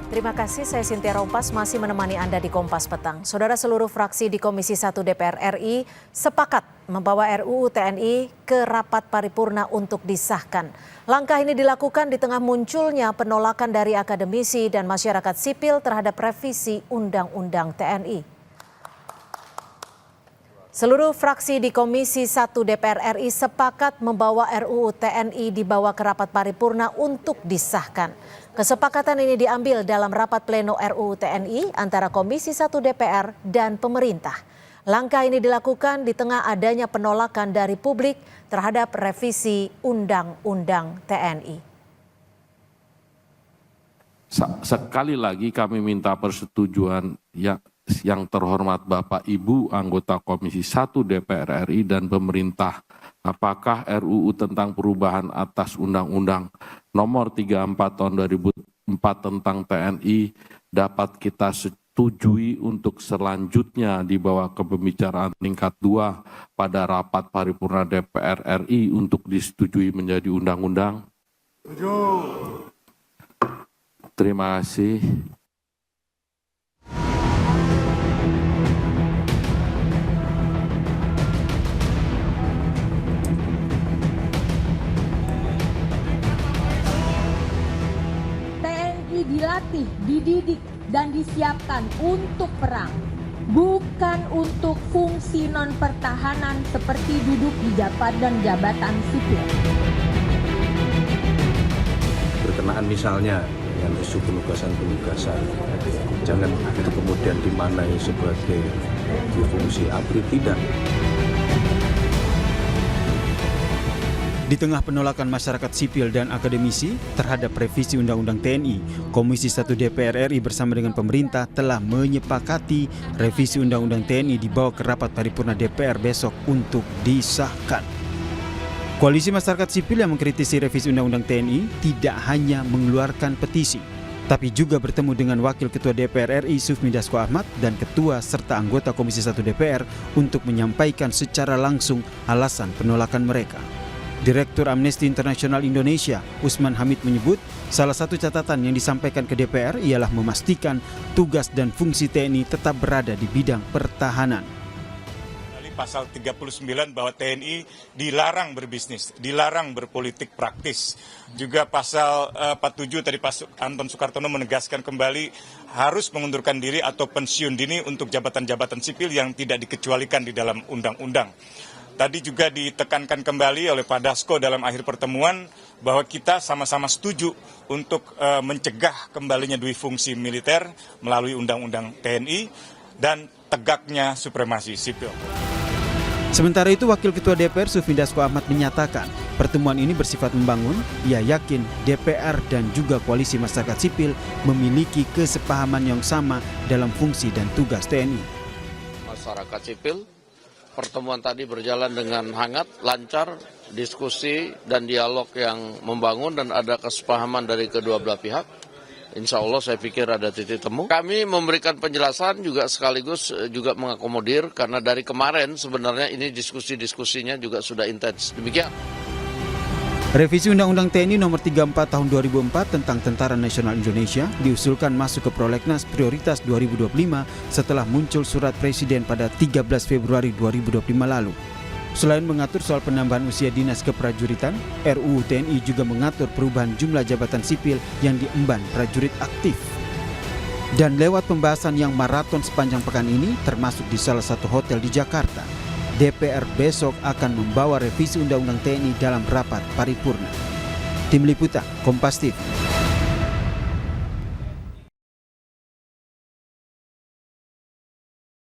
Terima kasih, saya Cynthia Rompas masih menemani Anda di Kompas Petang. Saudara, seluruh fraksi di Komisi 1 DPR RI sepakat membawa RUU TNI ke rapat paripurna untuk disahkan. Langkah ini dilakukan di tengah munculnya penolakan dari akademisi dan masyarakat sipil terhadap revisi Undang-Undang TNI. Seluruh fraksi di Komisi 1 DPR RI sepakat membawa RUU TNI dibawa ke rapat paripurna untuk disahkan. Kesepakatan ini diambil dalam rapat pleno RUU TNI antara Komisi 1 DPR dan pemerintah. Langkah ini dilakukan di tengah adanya penolakan dari publik terhadap revisi Undang-Undang TNI. Sekali lagi kami minta persetujuan yang terhormat Bapak Ibu anggota Komisi 1 DPR RI dan pemerintah, apakah RUU tentang perubahan atas Undang-Undang Nomor 34 Tahun 2004 tentang TNI dapat kita setujui untuk selanjutnya dibawa ke pembicaraan tingkat 2 pada rapat paripurna DPR RI untuk disetujui menjadi undang-undang? Terima kasih. Dilatih, dididik, dan disiapkan untuk perang, bukan untuk fungsi non-pertahanan seperti duduk di jabatan sipil. Berkenaan misalnya dengan isu penugasan, jangan itu kemudian dimaknai sebagai fungsi ABRI, tidak. Di tengah penolakan masyarakat sipil dan akademisi terhadap revisi Undang-Undang TNI, Komisi 1 DPR RI bersama dengan pemerintah telah menyepakati revisi Undang-Undang TNI dibawa ke rapat paripurna DPR besok untuk disahkan. Koalisi masyarakat sipil yang mengkritisi revisi Undang-Undang TNI tidak hanya mengeluarkan petisi, tapi juga bertemu dengan Wakil Ketua DPR RI Sufmi Dasko Ahmad dan Ketua serta anggota Komisi 1 DPR untuk menyampaikan secara langsung alasan penolakan mereka. Direktur Amnesty International Indonesia, Usman Hamid menyebut, salah satu catatan yang disampaikan ke DPR ialah memastikan tugas dan fungsi TNI tetap berada di bidang pertahanan. Pasal 39 bahwa TNI dilarang berbisnis, dilarang berpolitik praktis. Juga pasal 47 tadi Pak Anton Soekartono menegaskan kembali harus mengundurkan diri atau pensiun dini untuk jabatan-jabatan sipil yang tidak dikecualikan di dalam undang-undang. Tadi juga ditekankan kembali oleh Pak Dasko dalam akhir pertemuan bahwa kita sama-sama setuju untuk mencegah kembalinya dui fungsi militer melalui Undang-Undang TNI dan tegaknya supremasi sipil. Sementara itu, Wakil Ketua DPR Sufmi Dasko Ahmad menyatakan pertemuan ini bersifat membangun. Ia yakin DPR dan juga koalisi masyarakat sipil memiliki kesepahaman yang sama dalam fungsi dan tugas TNI. Masyarakat sipil, pertemuan tadi berjalan dengan hangat, lancar, diskusi dan dialog yang membangun dan ada kesepahaman dari kedua belah pihak. Insya Allah saya pikir ada titik temu. Kami memberikan penjelasan juga sekaligus juga mengakomodir karena dari kemarin sebenarnya ini diskusinya juga sudah intens. Demikian. Revisi Undang-Undang TNI Nomor 34 Tahun 2004 tentang Tentara Nasional Indonesia diusulkan masuk ke Prolegnas Prioritas 2025 setelah muncul surat Presiden pada 13 Februari 2025 lalu. Selain mengatur soal penambahan usia dinas keprajuritan, RUU TNI juga mengatur perubahan jumlah jabatan sipil yang diemban prajurit aktif. Dan lewat pembahasan yang maraton sepanjang pekan ini, termasuk di salah satu hotel di Jakarta, DPR besok akan membawa revisi Undang-Undang TNI dalam rapat paripurna. Tim Liputan, Kompas TV.